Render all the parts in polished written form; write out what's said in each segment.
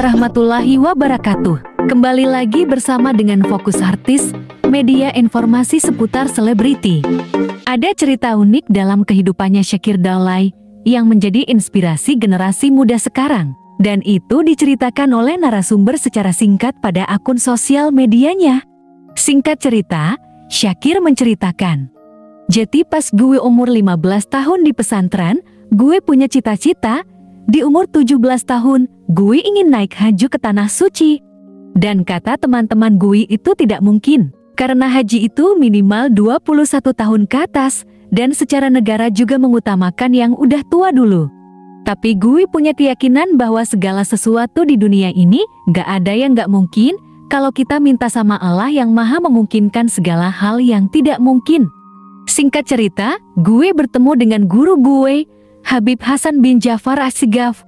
warahmatullahi wabarakatuh. Kembali lagi bersama dengan Fokus Artis, media informasi seputar selebriti. Ada cerita unik dalam kehidupannya Shakir Daulay yang menjadi inspirasi generasi muda sekarang. Dan itu diceritakan oleh narasumber secara singkat pada akun sosial medianya. Singkat cerita, Shakir menceritakan, "Jadi pas gue umur 15 tahun di pesantren, gue punya cita-cita. Di umur 17 tahun, gue ingin naik haji ke Tanah Suci. Dan kata teman-teman gue itu tidak mungkin, karena haji itu minimal 21 tahun ke atas, dan secara negara juga mengutamakan yang udah tua dulu. Tapi gue punya keyakinan bahwa segala sesuatu di dunia ini gak ada yang gak mungkin kalau kita minta sama Allah yang maha memungkinkan segala hal yang tidak mungkin." Singkat cerita, gue bertemu dengan guru gue, Habib Hasan bin Ja'far As-Sigaf.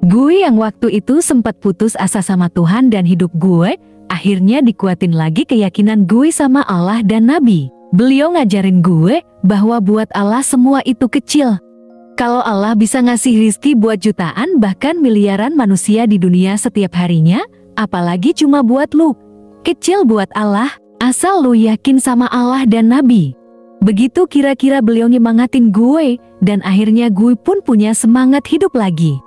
Gue yang waktu itu sempat putus asa sama Tuhan dan hidup gue, akhirnya dikuatin lagi keyakinan gue sama Allah dan Nabi. Beliau ngajarin gue bahwa buat Allah semua itu kecil. Kalau Allah bisa ngasih rizki buat jutaan bahkan miliaran manusia di dunia setiap harinya, apalagi cuma buat lu. Kecil buat Allah, asal lu yakin sama Allah dan Nabi. Begitu kira-kira beliau nyemangatin gue, dan akhirnya gue pun punya semangat hidup lagi.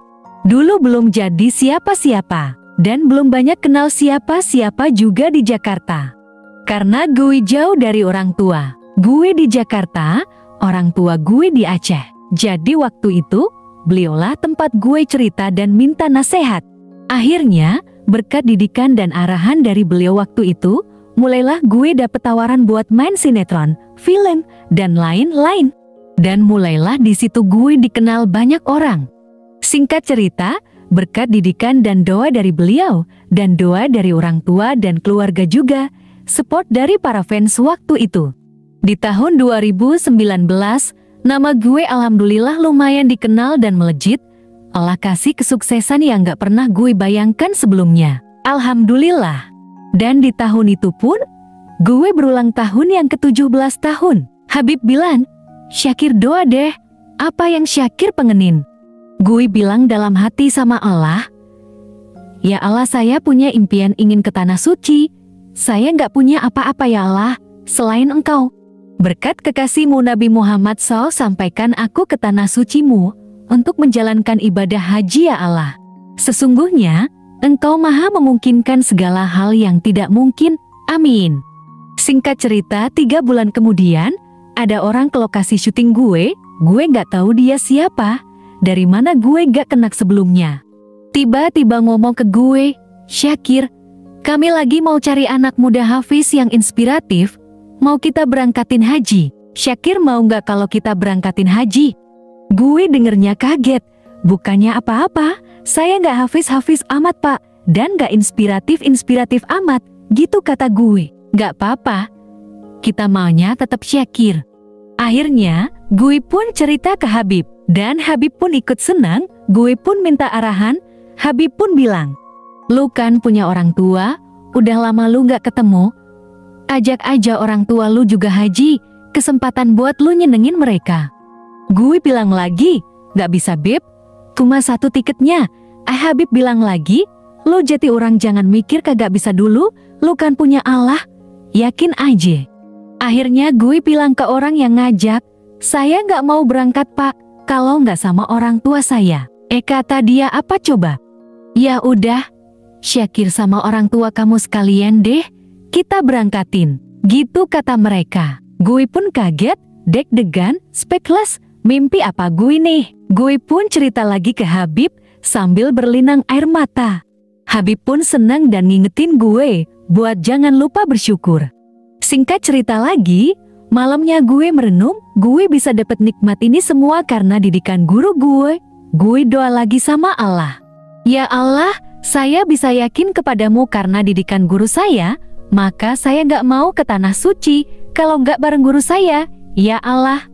Dulu belum jadi siapa-siapa, dan belum banyak kenal siapa-siapa juga di Jakarta. Karena gue jauh dari orang tua, gue di Jakarta, orang tua gue di Aceh. Jadi waktu itu, beliaulah tempat gue cerita dan minta nasihat. Akhirnya, berkat didikan dan arahan dari beliau waktu itu, mulailah gue dapet tawaran buat main sinetron, film, dan lain-lain. Dan mulailah di situ gue dikenal banyak orang. Singkat cerita, berkat didikan dan doa dari beliau, dan doa dari orang tua dan keluarga juga, support dari para fans waktu itu. Di tahun 2019, nama gue alhamdulillah lumayan dikenal dan melejit. Allah kasih kesuksesan yang gak pernah gue bayangkan sebelumnya. Alhamdulillah. Dan di tahun itu pun, gue berulang tahun yang ke-17 tahun. Habib bilang, "Shakir doa deh, apa yang Shakir pengenin?" Gue bilang dalam hati sama Allah, "Ya Allah, saya punya impian ingin ke Tanah Suci. Saya nggak punya apa-apa ya Allah, selain Engkau. Berkat kekasihmu Nabi Muhammad SAW sampaikan aku ke Tanah Suci-Mu untuk menjalankan ibadah haji ya Allah. Sesungguhnya, Engkau maha memungkinkan segala hal yang tidak mungkin, amin." Singkat cerita, 3 bulan kemudian, ada orang ke lokasi syuting gue gak tahu dia siapa, dari mana gue gak kenal sebelumnya. Tiba-tiba ngomong ke gue, "Shakir, kami lagi mau cari anak muda hafiz yang inspiratif, mau kita berangkatin haji. Shakir mau gak kalau kita berangkatin haji?" Gue dengernya kaget, bukannya apa-apa, saya gak hafiz-hafiz amat pak, dan gak inspiratif-inspiratif amat, gitu kata gue. "Gak apa-apa, kita maunya tetap Shakir." Akhirnya, gue pun cerita ke Habib, dan Habib pun ikut senang, gue pun minta arahan, Habib pun bilang, "Lu kan punya orang tua, udah lama lu gak ketemu, ajak aja orang tua lu juga haji, kesempatan buat lu nyenengin mereka." Gue bilang lagi, "Gak bisa Bib, cuma 1 tiketnya." Habib bilang lagi, "Lu jadi orang jangan mikir kagak bisa dulu, lu kan punya Allah, yakin aja." Akhirnya gue bilang ke orang yang ngajak, "Saya gak mau berangkat pak, kalau gak sama orang tua saya." Kata dia, "Apa coba?" "Ya udah, Shakir sama orang tua kamu sekalian deh, kita berangkatin." Gitu kata mereka. Gue pun kaget, deg-degan, speechless, mimpi apa gue nih? Gue pun cerita lagi ke Habib sambil berlinang air mata. Habib pun senang dan ngingetin gue buat jangan lupa bersyukur. Singkat cerita lagi, malamnya gue merenung, gue bisa dapat nikmat ini semua karena didikan guru gue. Gue doa lagi sama Allah, "Ya Allah, saya bisa yakin kepadamu karena didikan guru saya, maka saya gak mau ke Tanah Suci kalau gak bareng guru saya, ya Allah."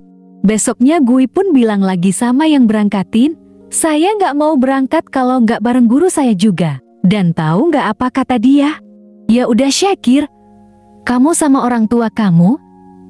Besoknya gue pun bilang lagi sama yang berangkatin, "Saya gak mau berangkat kalau gak bareng guru saya juga." Dan tahu gak apa kata dia? "Ya udah Shakir, kamu sama orang tua kamu,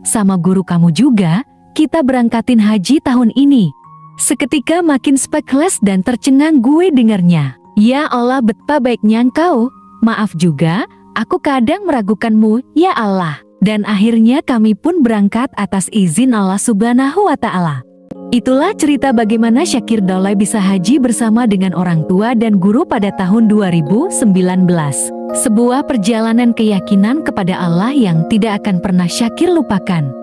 sama guru kamu juga, kita berangkatin haji tahun ini." Seketika makin speechless dan tercengang gue dengarnya. Ya Allah, betapa baiknya Engkau. Maaf juga, aku kadang meragukanmu, ya Allah. Dan akhirnya kami pun berangkat atas izin Allah Subhanahu wa Ta'ala. Itulah cerita bagaimana Syakir Daulay bisa haji bersama dengan orang tua dan guru pada tahun 2019. Sebuah perjalanan keyakinan kepada Allah yang tidak akan pernah Syakir lupakan.